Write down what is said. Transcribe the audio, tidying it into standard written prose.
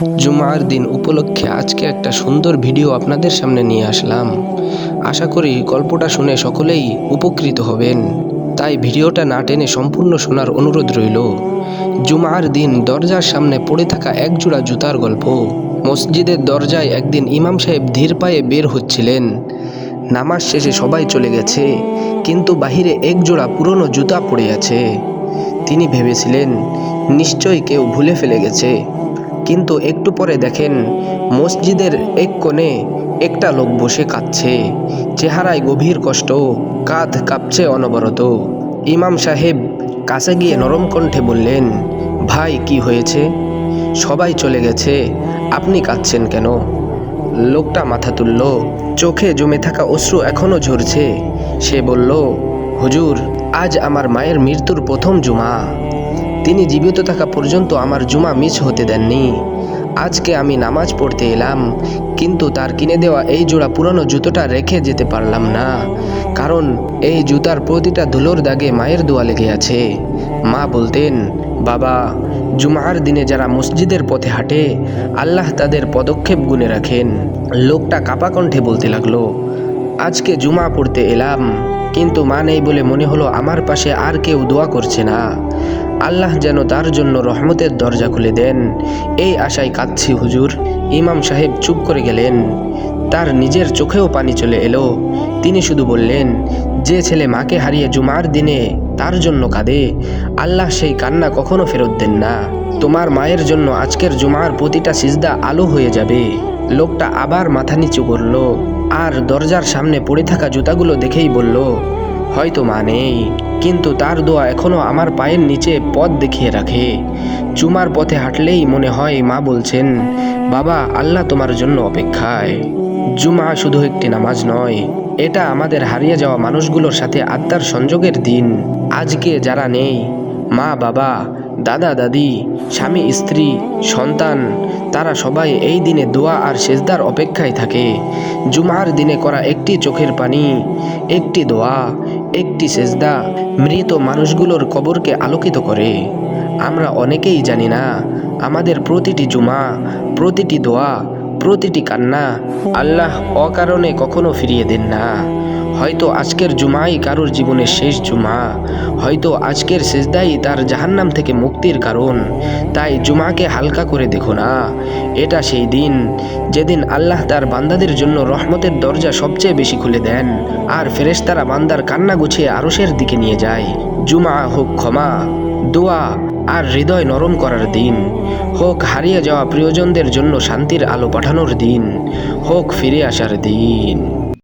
জুমার দিন উপলক্ষে আজকে একটা সুন্দর ভিডিও আপনাদের সামনে নিয়ে আসলাম। আশা করি গল্পটা শুনে সকলেই উপকৃত হবেন, তাই ভিডিওটা না টেনে সম্পূর্ণ শোনার অনুরোধ রইল। জুমার দিন দরজার সামনে পড়ে থাকা একজোড়া জুতার গল্প। মসজিদের দরজায় একদিন ইমাম সাহেব ধীর পায়ে বের হচ্ছিলেন। নামাজ শেষে সবাই চলে গেছে, কিন্তু বাহিরে একজোড়া পুরনো জুতা পড়ে আছে। তিনি ভেবেছিলেন নিশ্চয়ই কেউ ভুলে ফেলে গেছে, কিন্তু একটু পরে দেখেন মসজিদের এক কোণে একটা লোক বসে কাঁদছে। চেহারায় গভীর কষ্ট, কাঁধ কাঁপছে অনবরত। ইমাম সাহেব কাছে গিয়ে নরম কণ্ঠে বললেন, ভাই কি হয়েছে? সবাই চলে গেছে, আপনি কাঁদছেন কেন? লোকটা মাথা তুলল, চোখে জমে থাকা অশ্রু এখনো ঝরছে। সে বলল, হুজুর, আজ আমার মায়ের মৃত্যুর প্রথম জুমা। তিনি জীবিত থাকা পর্যন্ত আমার জুমা মিস হতে দেননি। আজকে আমি নামাজ পড়তে এলাম, কিন্তু তার কিনে দেওয়া এই জোড়া পুরনো জুতোটা রেখে যেতে পারলাম না, কারণ এই জুতার প্রতিটা ধুলোর দাগে মায়ের দোয়া লেগে আছে। মা বলতেন, বাবা, জুমার দিনে যারা মসজিদের পথে হাঁটে আল্লাহ তাদের পদক্ষেপ গুনে রাখেন। লোকটা কাপা কণ্ঠে বলতে লাগলো, আজকে জুমা পড়তে এলাম, কিন্তু মা নেই বলে মনে হলো আমার পাশে আর কেউ দোয়া করছে না। আল্লাহ যেন তার জন্য রহমতের দরজা খুলে দেন, এই আশায় কাঁদছি হুজুর। ইমাম সাহেব চুপ করে গেলেন। তার নিজের চোখেও পানি চলে এলো। তিনি শুধু বললেন, যে ছেলে মাকে হারিয়ে জুমার দিনে তার জন্য কাঁদে, আল্লাহ সেই কান্না কখনো ফেরত দেন না। তোমার মায়ের জন্য আজকের জুমার প্রতিটা সিজদা আলো হয়ে যাবে। লোকটা আবার মাথা নিচু করল আর দরজার সামনে পড়ে থাকা জুতাগুলো দেখেই বলল, হয়তো মা নেই, কিন্তু তার দোয়া এখনো আমার পায়ের নিচে পথ দেখিয়ে রাখে। জুমার পথে হাঁটলেই মনে হয় মা বলছেন, বাবা, আল্লাহ তোমার জন্য অপেক্ষায়। জুমা শুধু একটি নামাজ নয়, এটা আমাদের হারিয়ে যাওয়া মানুষগুলোর সাথে আত্মার সংযোগের দিন। আজকে যারা নেই, মা বাবা, দাদা দাদি, স্বামী স্ত্রী, সন্তান, তারা সবাই এই দিনে দোয়া আর সেজদার অপেক্ষায় থাকে। জুমার দিনে করা একটি চোখের পানি, একটি দোয়া, একটি সেজদা মৃত মানুষগুলোর কবরকে আলোকিত করে। আমরা অনেকেই জানি না, আমাদের প্রতিটি জুমা, প্রতিটি দোয়া, প্রতিটি কান্না আল্লাহ অকারণে কখনো ফিরিয়ে দেন না। হয়তো আজকের জুমাই কারোর জীবনের শেষ জুমা, হয়তো আজকের সেজদাই তার জাহান্নাম থেকে মুক্তির কারণ। তাই জুমাকে হালকা করে দেখো না। এটা সেই দিন যেদিন আল্লাহ তার বান্দাদের জন্য রহমতের দরজা সবচেয়ে বেশি খুলে দেন, আর ফেরেশতারা বান্দার কান্না গুছিয়ে আরশের দিকে নিয়ে যায়। জুমা হোক ক্ষমা, দোয়া আর হৃদয় নরম করার দিন, হোক হারিয়ে যাওয়া প্রিয়জনদের জন্য শান্তির আলো পাঠানোর দিন, হোক ফিরে আসার দিন।